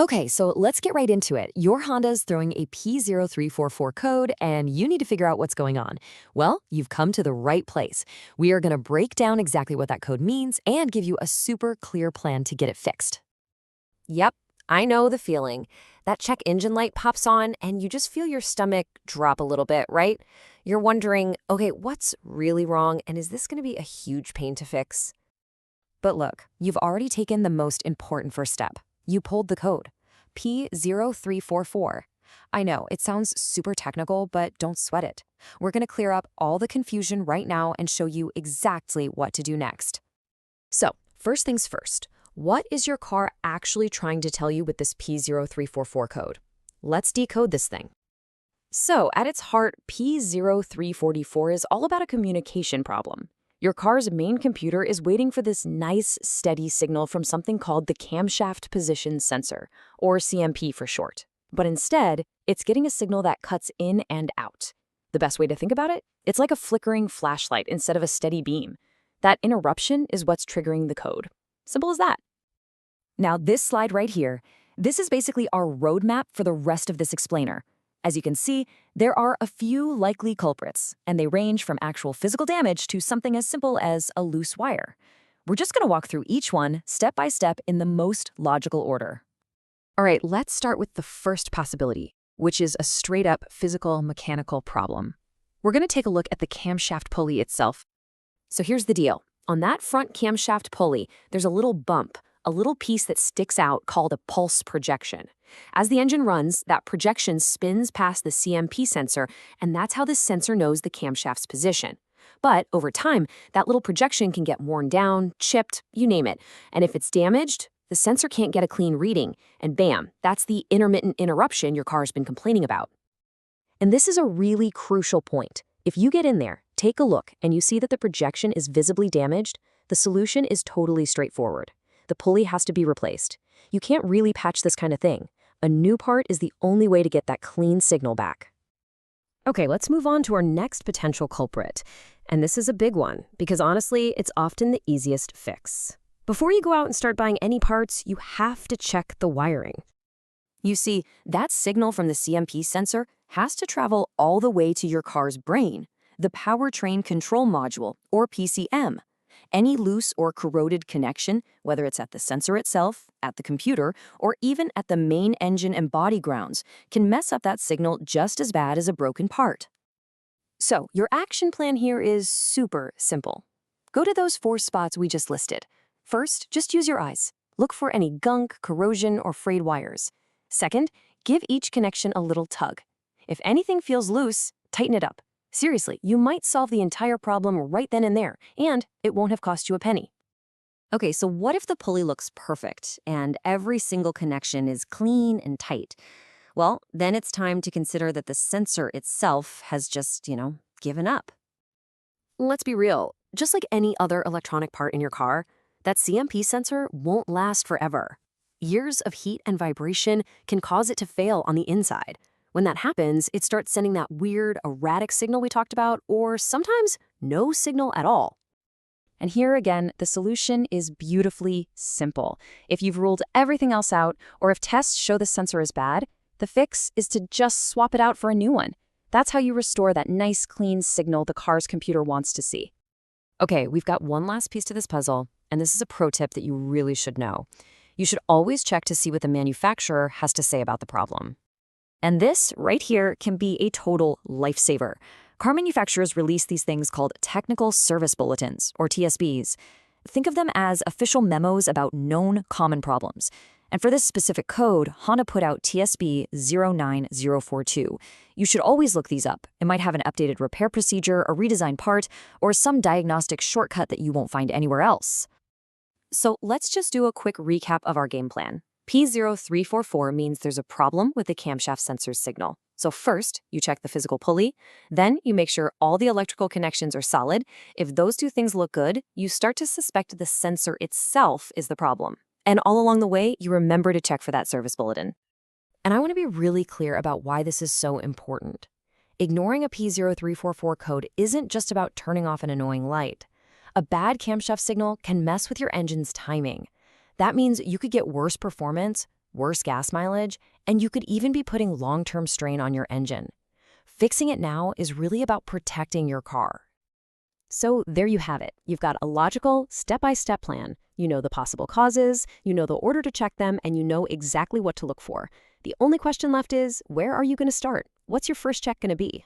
Okay, so let's get right into it. Your Honda's throwing a P0344 code, and you need to figure out what's going on. Well, you've come to the right place. We are going to break down exactly what that code means and give you a super clear plan to get it fixed. Yep, I know the feeling. That check engine light pops on and you just feel your stomach drop a little bit, right? You're wondering, okay, what's really wrong and is this going to be a huge pain to fix? But look, you've already taken the most important first step. You pulled the code, P0344. I know, it sounds super technical, but don't sweat it. We're going to clear up all the confusion right now and show you exactly what to do next. So, first things first, what is your car actually trying to tell you with this P0344 code? Let's decode this thing. So, at its heart, P0344 is all about a communication problem. Your car's main computer is waiting for this nice, steady signal from something called the camshaft position sensor, or CMP for short. But instead, it's getting a signal that cuts in and out. The best way to think about it? It's like a flickering flashlight instead of a steady beam. That interruption is what's triggering the code. Simple as that. Now, this slide right here, this is basically our roadmap for the rest of this explainer. As you can see, there are a few likely culprits, and they range from actual physical damage to something as simple as a loose wire. We're just going to walk through each one step by step in the most logical order. All right, let's start with the first possibility, which is a straight-up physical mechanical problem. We're going to take a look at the camshaft pulley itself. So here's the deal. On that front camshaft pulley, there's a little bump, a little piece that sticks out called a pulse projection. As the engine runs, that projection spins past the CMP sensor, and that's how this sensor knows the camshaft's position. But over time, that little projection can get worn down, chipped, you name it. And if it's damaged, the sensor can't get a clean reading, and bam, that's the intermittent interruption your car's been complaining about. And this is a really crucial point. If you get in there, take a look, and you see that the projection is visibly damaged, the solution is totally straightforward. The pulley has to be replaced. You can't really patch this kind of thing. A new part is the only way to get that clean signal back. Okay, let's move on to our next potential culprit. And this is a big one, because honestly, it's often the easiest fix. Before you go out and start buying any parts, you have to check the wiring. You see, that signal from the CMP sensor has to travel all the way to your car's brain, the Powertrain Control Module, or PCM. Any loose or corroded connection, whether it's at the sensor itself, at the computer, or even at the main engine and body grounds, can mess up that signal just as bad as a broken part. So, your action plan here is super simple. Go to those 4 spots we just listed. First, just use your eyes. Look for any gunk, corrosion, or frayed wires. Second, give each connection a little tug. If anything feels loose, tighten it up. Seriously, you might solve the entire problem right then and there, and it won't have cost you a penny. Okay, so what if the pulley looks perfect and every single connection is clean and tight? Well, then it's time to consider that the sensor itself has just, given up. Let's be real. Just like any other electronic part in your car, that CMP sensor won't last forever. Years of heat and vibration can cause it to fail on the inside. When that happens, it starts sending that weird, erratic signal we talked about, or sometimes no signal at all. And here again, the solution is beautifully simple. If you've ruled everything else out, or if tests show the sensor is bad, the fix is to just swap it out for a new one. That's how you restore that nice, clean signal the car's computer wants to see. Okay, we've got one last piece to this puzzle, and this is a pro tip that you really should know. You should always check to see what the manufacturer has to say about the problem. And this, right here, can be a total lifesaver. Car manufacturers release these things called Technical Service Bulletins, or TSBs. Think of them as official memos about known common problems. And for this specific code, Honda put out TSB 09042. You should always look these up. It might have an updated repair procedure, a redesigned part, or some diagnostic shortcut that you won't find anywhere else. So let's just do a quick recap of our game plan. P0344 means there's a problem with the camshaft sensor's signal. So first, you check the physical pulley. Then you make sure all the electrical connections are solid. If those 2 things look good, you start to suspect the sensor itself is the problem. And all along the way, you remember to check for that service bulletin. And I want to be really clear about why this is so important. Ignoring a P0344 code isn't just about turning off an annoying light. A bad camshaft signal can mess with your engine's timing. That means you could get worse performance, worse gas mileage, and you could even be putting long-term strain on your engine. Fixing it now is really about protecting your car. So there you have it. You've got a logical, step-by-step plan. You know the possible causes, you know the order to check them, and you know exactly what to look for. The only question left is, where are you going to start? What's your first check going to be?